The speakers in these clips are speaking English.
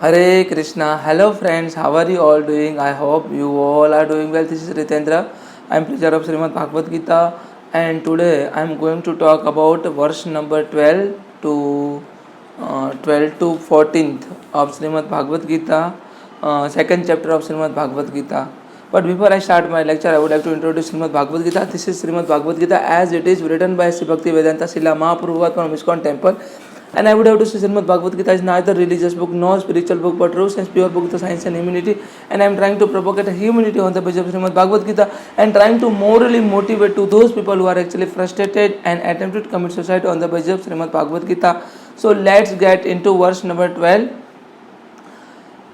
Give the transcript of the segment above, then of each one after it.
Hare Krishna. Hello friends, how are you all doing? I hope you all are doing well. This is Ritendra. I am preacher of Srimad Bhagavad Gita, and today I am going to talk about verse number 12 to 12 to 14th of Srimad Bhagavad Gita, second chapter of Srimad Bhagavad Gita. But before I start my lecture, I would like to introduce Srimad Bhagavad Gita. This is Srimad Bhagavad Gita as it is written by Sri Bhakti Vedanta Srila Mahaprabhupada from ISKCON temple. And I would have to say Srimad Bhagavad Gita is neither religious book nor spiritual book but true and pure book of science and humanity. And I am trying to propagate humanity on the basis of Srimad Bhagavad Gita and trying to morally motivate to those people who are actually frustrated and attempt to commit suicide on the basis of Srimad Bhagavad Gita. So let's get into verse number 12.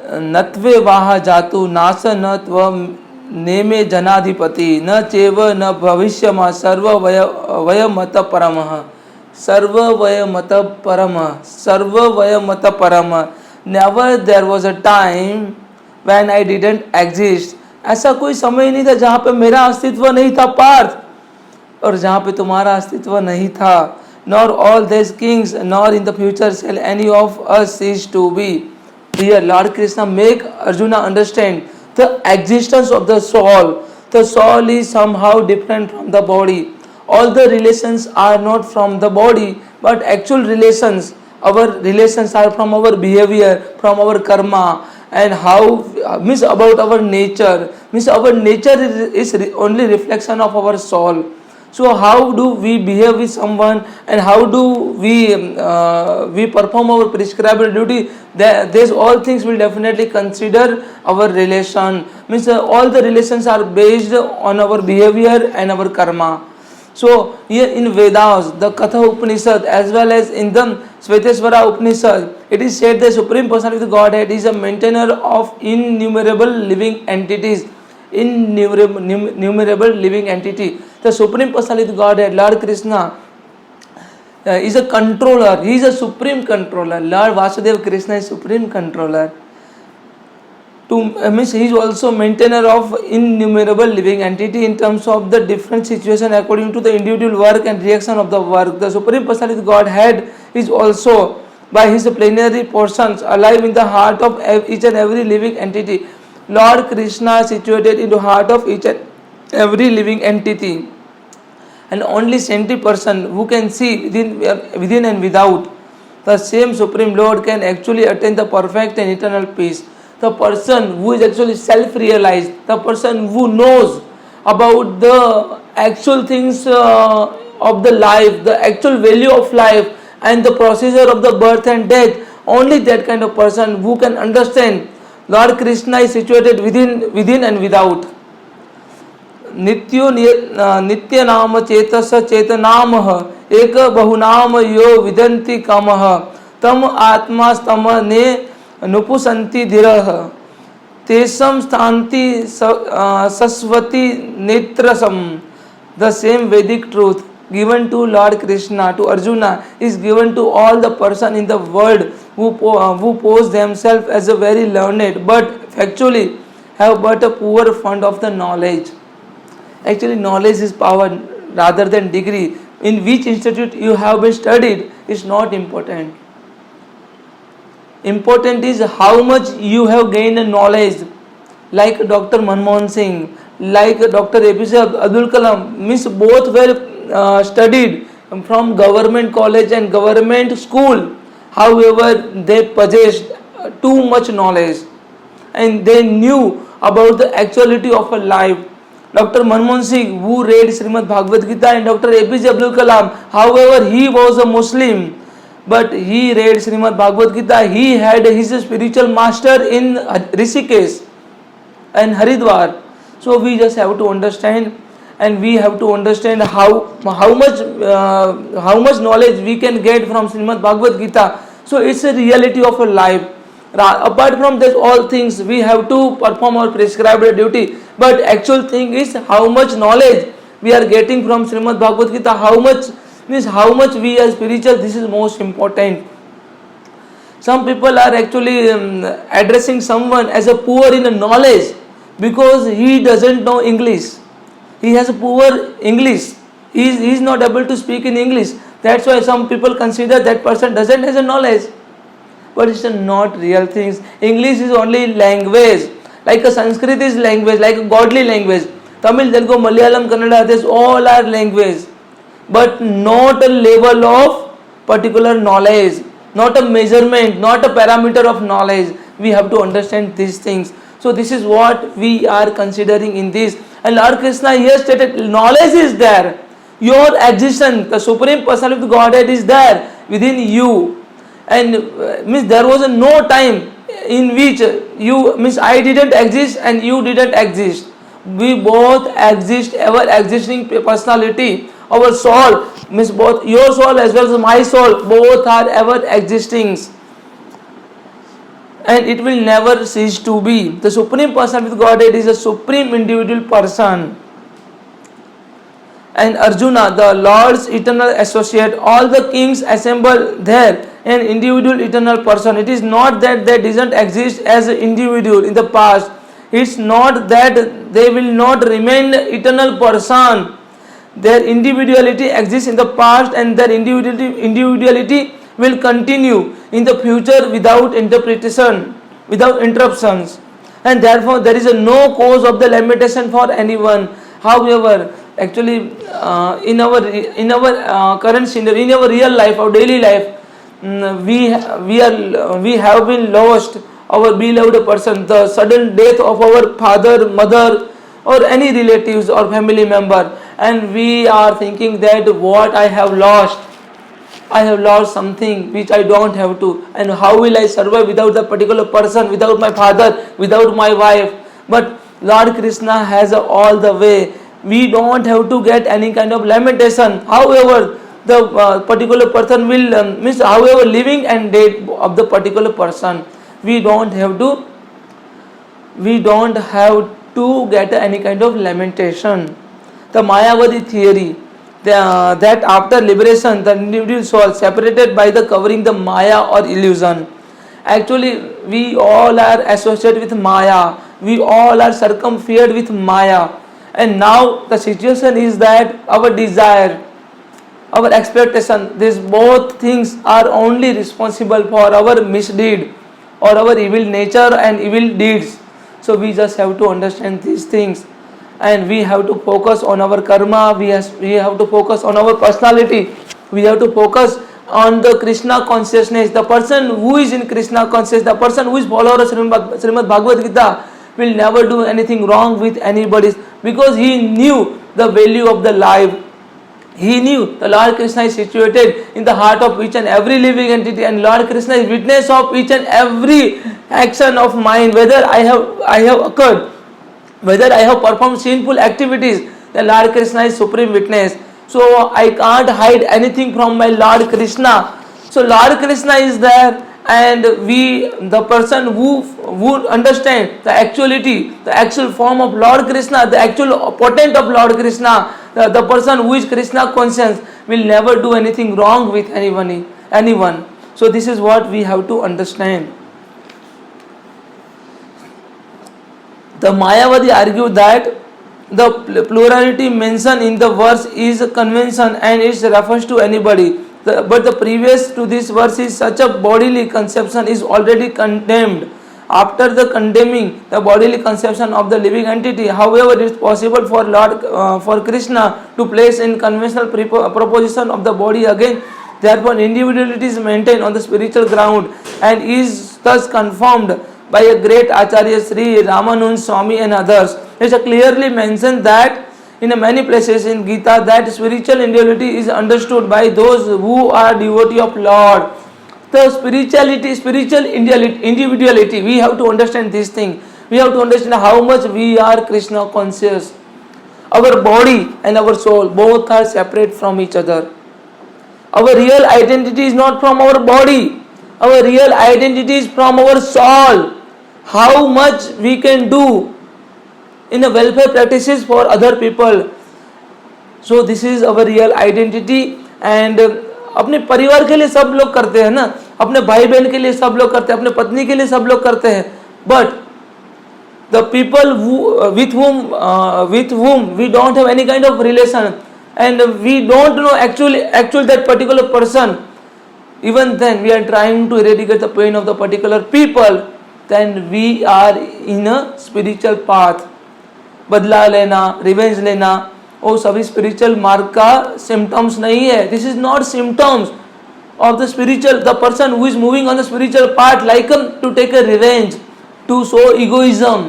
नत्वे वाह जातु नास न त्व नेमे जनाधिपति न चेव न भविष्यमा सर्व वय मत परमः सर्ववय मत परम सर्ववय मत परम never there was a time when I didn't exist. ऐसा कोई समय नहीं था जहाँ पे मेरा अस्तित्व नहीं था पार्थ और जहाँ पे तुम्हारा अस्तित्व नहीं था. Nor all this kings nor in the future shall any of us cease to be. Here lord Krishna make Arjuna understand the existence of the soul. The soul is somehow different from the body. All the relations are not from the body but actual relations. Our relations are from our behavior, from our karma, and how means about our nature. Means our nature is only reflection of our soul. So how do we behave with someone and how do we perform our prescribed duty? These all things will definitely consider our relation. Means all the relations are based on our behavior and our karma. So here in Vedas, the Katha Upanishad as well as in the Sveteshwara Upanishad, it is said the Supreme Personality of the Godhead is a maintainer of innumerable living entities. Innumerable living entity. The Supreme Personality of the Godhead, Lord Krishna, is a controller. He is a supreme controller. Lord Vasudeva Krishna is supreme controller. Means he is also maintainer of innumerable living entity in terms of the different situation according to the individual work and reaction of the work. The Supreme Personality Godhead is also by his plenary portions alive in the heart of each and every living entity. Lord Krishna is situated in the heart of each and every living entity, and only saintly person who can see within and without. The same Supreme Lord can actually attain the perfect and eternal peace. The person who is actually self-realized, the person who knows about the actual things of the life, the actual value of life and the procedure of the birth and death, only that kind of person who can understand Lord Krishna is situated within and without. नित्य नाम चेतस चेतनामः एक बहुनाम यो विदन्ति कामः तम आत्मा स्तम ने नुपुसन्ति धीरः तेषां स्थान्ति सस्वति नेत्रसम. The same Vedic truth given to Lord Krishna to Arjuna is given to all the person in the world who pose themselves as a very learned but factually have but a poor fund of the knowledge. Actually knowledge is power rather than degree. In which institute you have been studied is not important. Important is how much you have gained knowledge. Like Dr. Manmohan Singh, like Dr. APJ Abdul Kalam, means both were studied from government college and government school. However, they possessed too much knowledge and they knew about the actuality of a life. Dr. Manmohan Singh, who read Srimad Bhagavad Gita, and Dr. APJ Abdul Kalam, however, he was a Muslim, but he read Srimad Bhagavad Gita. He had his spiritual master in Rishikesh and Haridwar. So we just have to understand, and we have to understand how much knowledge we can get from Srimad Bhagavad Gita. So it's a reality of a life. Apart from this all things, we have to perform our prescribed duty. But actual thing is how much knowledge we are getting from Srimad Bhagavad Gita. How much we are spiritual. This is most important. Some people are actually addressing someone as a poor in knowledge because he doesn't know English. He has a poor English. He is not able to speak in English. That's why some people consider that person doesn't have a knowledge. but it's not real things. English is only language, like a Sanskrit is language, like a godly language. Tamil, Telugu, Malayalam, Kannada, this all are language, but not a level of particular knowledge, not a measurement, not a parameter of knowledge. We have to understand these things. So this is what we are considering in this. And Lord Krishna here stated, knowledge is there. Your existence, the Supreme Personality of the Godhead is there within you. And means there was no time in which you, means I didn't exist and you didn't exist. We both exist, ever existing personality. Our soul, means both your soul as well as my soul, both are ever existing. And it will never cease to be. The Supreme Personality of Godhead is a supreme individual person. And Arjuna, the Lord's eternal associate, all the kings assemble there, an individual eternal person. It is not that they didn't exist as an individual in the past. It's not that they will not remain eternal person. Their individuality exists in the past and their individuality will continue in the future without interpretation, without interruptions. And therefore there is no cause of the limitation for anyone. However, actually in our current scenario, in our real life, our daily life, we have been lost our beloved person, the sudden death of our father, mother, or any relatives or family member, and we are thinking that what I have lost something which I don't have to, and how will I survive without the particular person, without my father, without my wife. But Lord Krishna has all the way. We don't have to get any kind of lamentation. However, the particular person will means however living and dead of the particular person, we don't have to get any kind of lamentation. The Mayavadi theory, that after liberation the individual soul separated by the covering the Maya or illusion. Actually we all are associated with Maya, we all are circumferred with Maya, and now the situation is that our desire, our expectation, these both things are only responsible for our misdeed or our evil nature and evil deeds. So we just have to understand these things, and we have to focus on our karma, we have to focus on our personality, we have to focus on the Krishna consciousness. The person who is in Krishna consciousness, the person who is follower of Srimad Bhagavad Gita will never do anything wrong with anybody, because he knew the value of the life. He knew the Lord Krishna is situated in the heart of each and every living entity, and Lord Krishna is witness of each and every action of mine, whether I have occurred, whether I have performed sinful activities. The Lord Krishna is supreme witness. So I can't hide anything from my Lord Krishna. So Lord Krishna is there, and the person who understand the actuality, the actual form of Lord Krishna, the actual potent of Lord Krishna, the person who is Krishna conscious will never do anything wrong with anyone. So this is what we have to understand. The Mayavadi argue that the plurality mentioned in the verse is a convention and it refers to anybody. But the previous to this verse is such a bodily conception is already condemned. After the condemning the bodily conception of the living entity, however, it is possible for Krishna to place in conventional proposition of the body again. Therefore, individuality is maintained on the spiritual ground and is thus confirmed by a great Acharya Sri Ramanand Swami and others. It is clearly mentioned that in many places in Gita that spiritual individuality is understood by those who are devotee of Lord. The spiritual individuality, we have to understand this thing. We have to understand how much we are Krishna conscious. Our body and our soul both are separate from each other. Our real identity is not from our body. Our real identity is from our soul. How much we can do in a welfare practices for other people. So this is our real identity. And अपने परिवार के लिए सब लोग करते हैं ना, अपने भाई बहन के लिए सब लोग करते हैं, अपने पत्नी के लिए सब लोग करते हैं. But the people with whom we don't have any kind of relation, and we don't know actually that particular person, even then we are trying to eradicate the pain of the particular people, then we are in a spiritual path. बदला लेना, revenge लेना, वो सभी spiritual मार्ग का symptoms नहीं है. This is not symptoms of the spiritual, the person who is moving on the spiritual path like to take a revenge, to show egoism.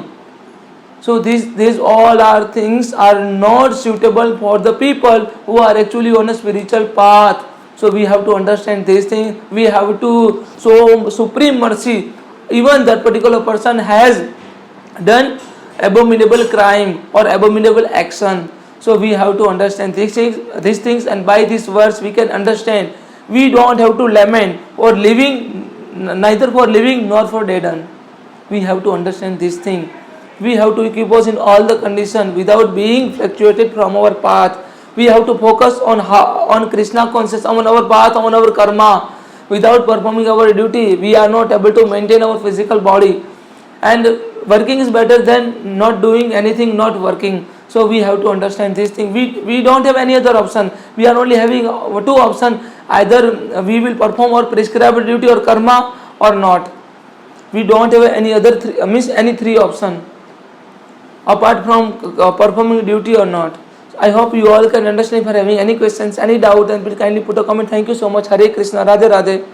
So these all are things are not suitable for the people who are actually on a spiritual path. So we have to understand these things. We have to show supreme mercy. Even that particular person has done abominable crime or abominable action. So we have to understand these things, and by this verse we can understand we don't have to lament for living, neither for living nor for dead. We have to understand this thing. We have to keep us in all the condition without being fluctuated from our path. We have to focus on Krishna consciousness, on our path, on our karma. Without performing our duty, we are not able to maintain our physical body. And working is better than not doing anything, not working. So we have to understand this thing. We don't have any other option. We are only having two options. Either we will perform our prescribed duty or karma or not. We don't have any other any three option apart from performing duty or not. I hope you all can understand. If you are having any questions, any doubt, then please kindly put a comment. Thank you so much. Hare Krishna. Radhe Radhe.